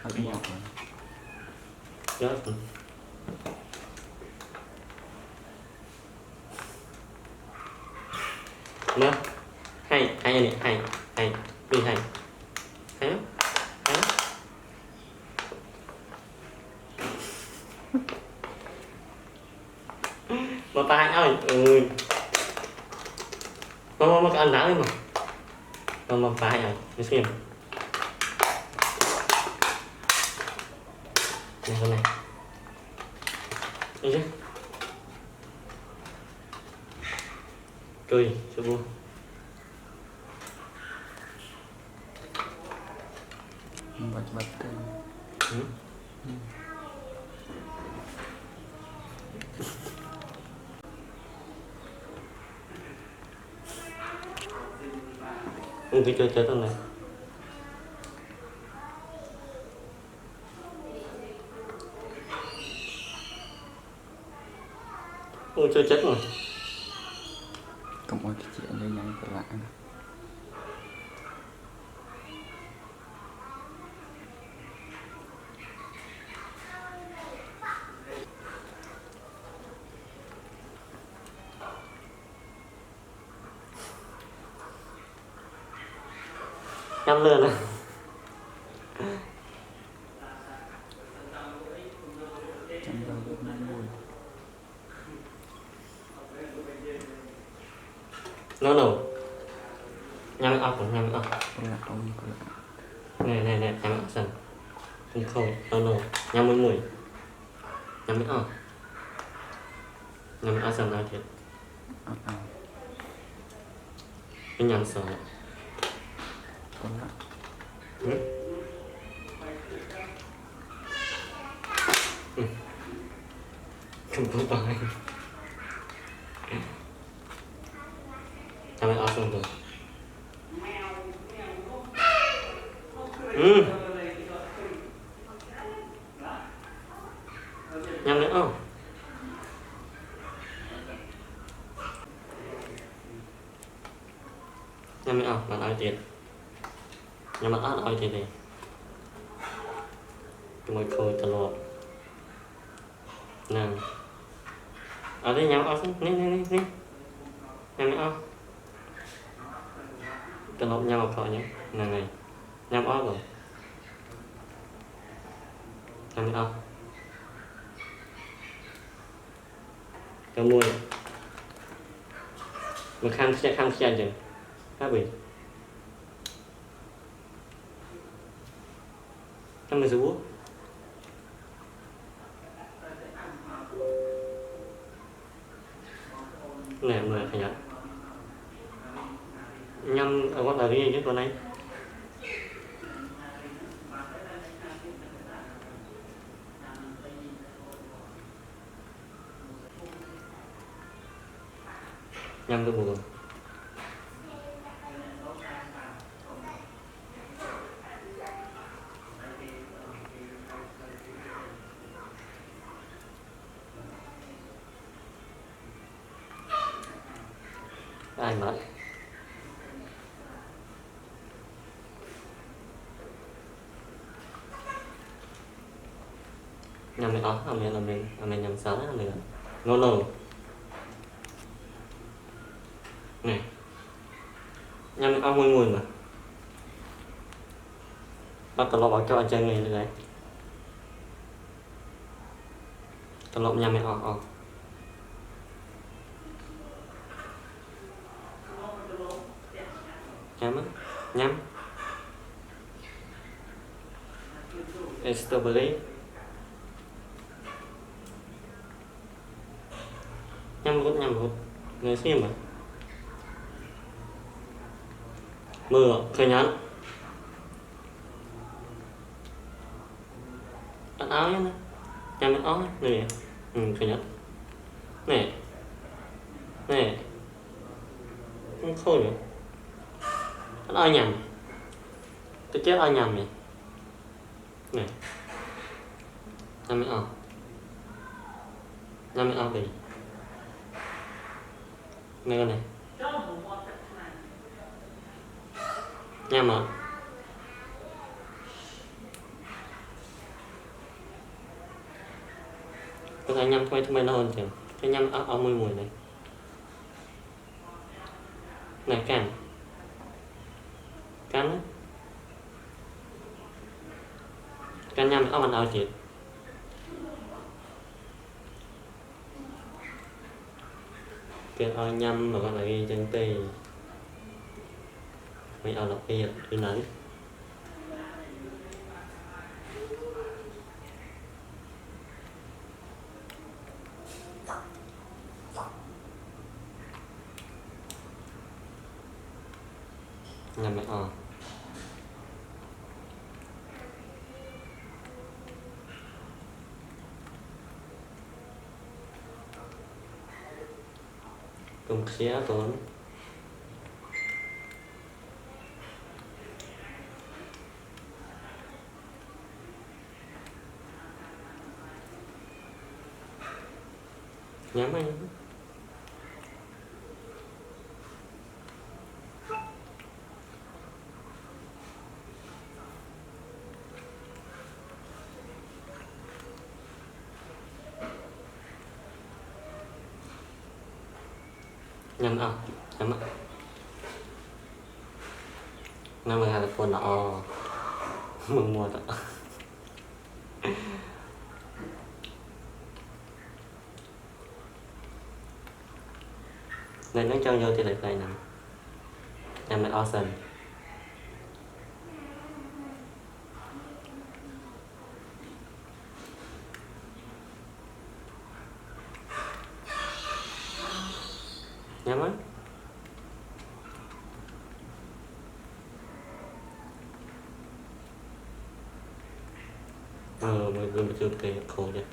hơi ngọt rồi. Chết rồi. Nữa hay hay này hay đi hay hay lắm hay lắm mà tay ơi mà cái anh đá đi mà tay rồi đi xem này con này đi chứ cười cho vui bật cái chơi chết con này chơi chết rồi không ơi cái chuyện đây nhanh của lại nhắm lươn này trong đầu được năm mùi nó nhắm ốc cũng nhắm ốc là ông này nhắm ốc sần không nó nhắm mùi nhắm ốc nhắm ốc sần nói thiệt cái nhắm sợ con lại không có bài nhắm ốc sần rồi nhắm nữa không nhắm nữa không bạn nói tiền nhắm mắt át nói tiền này cái môi khôi tờ lọt nè ở đây nhắm át nè nhắm át tờ lọt nhắm át thôi nhé nè này nhắm át rồi nhắm át cái môi mà khăn xe chứ các vị em mình rú nè người phải nhận nhâm ở quán là cái gì chứ con này nhâm cái bùa ai mất nhầm mình mình nhầm sáu nữa nữa này nhầm mình mùi mà bắt tao lo bảo cho anh chơi nghề được đấy tao lo nhầm mình nhắm strawberry nhắm một người xem mà mưa khởi nhắn ăn áo nhá nhắm mình áo này khởi nhắn này không khôi nữa ăn áo nhầm tôi chết áo nhầm này này nhắm mình áo đi này con này nhắm mà Tôi thấy nhâm thay nó hơn chẳng cái nhâm áo mùi mùi này này cắn á cắn nhâm áo mình áo thiệt cái áo nhâm mà con lại chân tì mấy áo lọc kia cứ nắng nhâm mẹ cùng xé tốn nhắm anh nhắm nhắm năm mươi hai con nọ mừng mùa đó nên nó cho vô thì lại này nè em lại awesome nhắm á mình chưa kể khổ vậy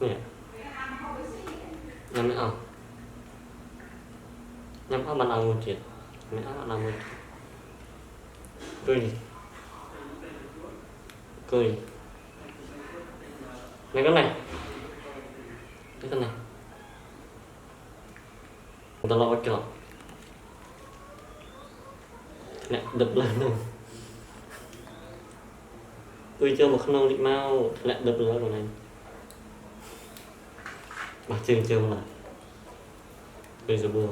nè nhắm nữa nhắm áo bạn ăn một chuyện mẹ áo làm một cười cười này cái này một tao lo cho nè đập lên luôn tôi cho một khăn đi mau lại đập lên rồi này mà chương là bây giờ bùa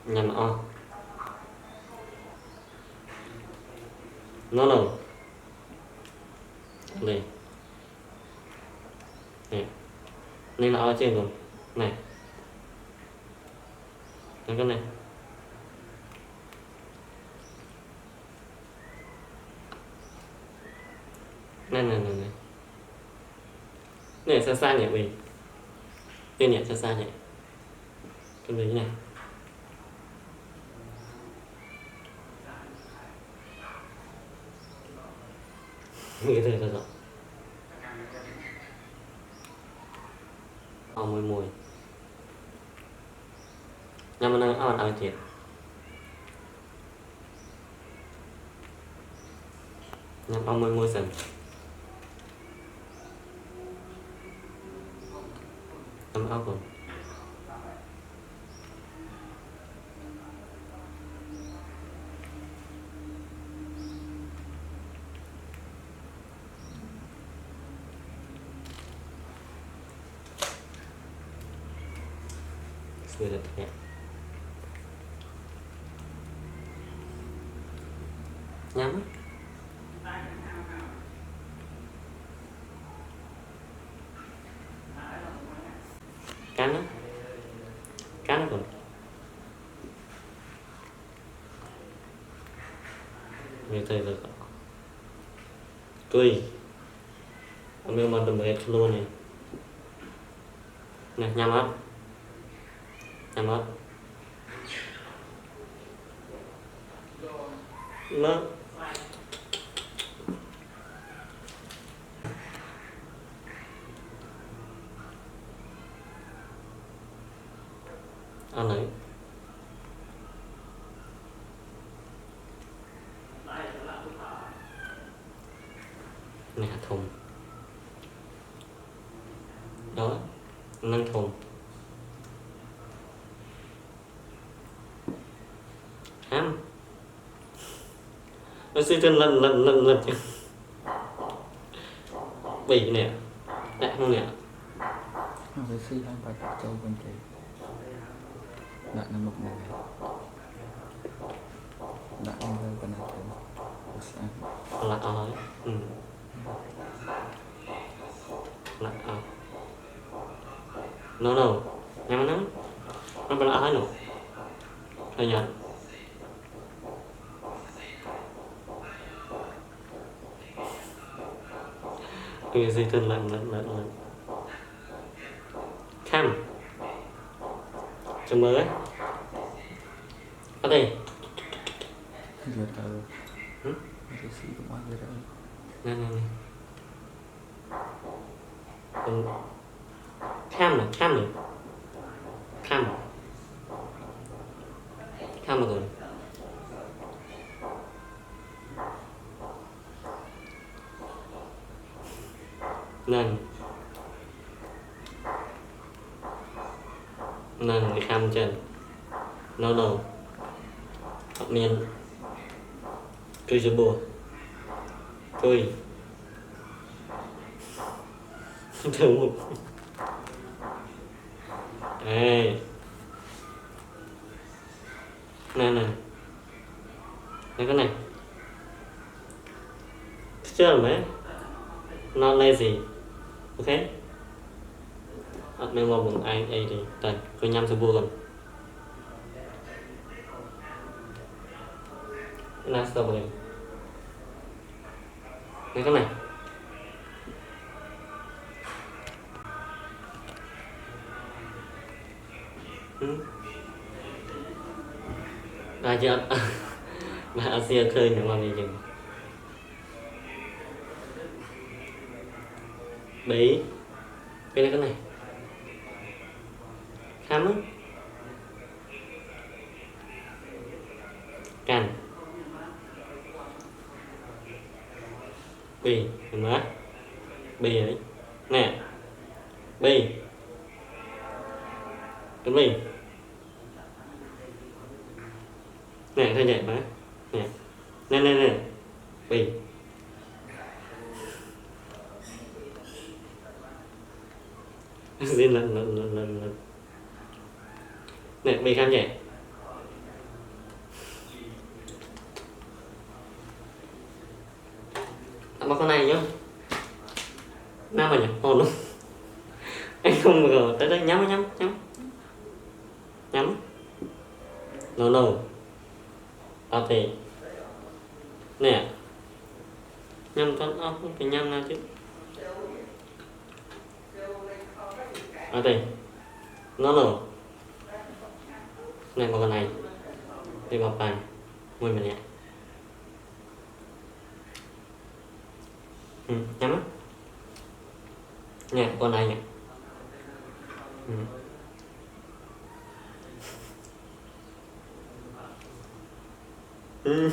nhằm nó là đây nè nên là ở trên rồi này cái này này xa nhỉ mình tên nhỉ xa nhỉ cái gì này nghĩ thế là rõ mùi nhưng mà nó ăn thiệt nhưng mà mùi sần nhưng mà áo còn xưa là thế nhắm cắn nó còn như thế là tùy mình mà đừng hết luôn này nè nhắm mắt nó ăn đấy nè thùng đó nâng thùng ham nó suy chân lần bị nè đại không nè nó phải suy hai bài tập châu bên kia bạn là một ngày bạn em hơi bên này là ở là ở no nhắm nó bên ở nữa thôi nhỉ người gì tên lần cam cho mới ở đây giờ tờ cái suy của mọi người đây nè cam rồi nên cái cam chân no học miền cười cho bùa cười thường một ê nè cái này chưa rồi mấy not lazy ok mình vào vùng ai thì đây có nhâm cho bùa rồi là sao vậy cái này chưa mà Asia khơi những làm gì chừng bí cái này khám á cành bì hình má bì đấy nè bì cái bì nè thôi nhảy má nè bì lần nè bì khám nhảy mà con này nhá nam mà nhỉ hồn luôn anh không ngờ tới đây nhắm no ok nè nhắm con không phải nhắm nào chứ ok no này một con này đi vào bàn mười mình nè nhắm á nè con này nè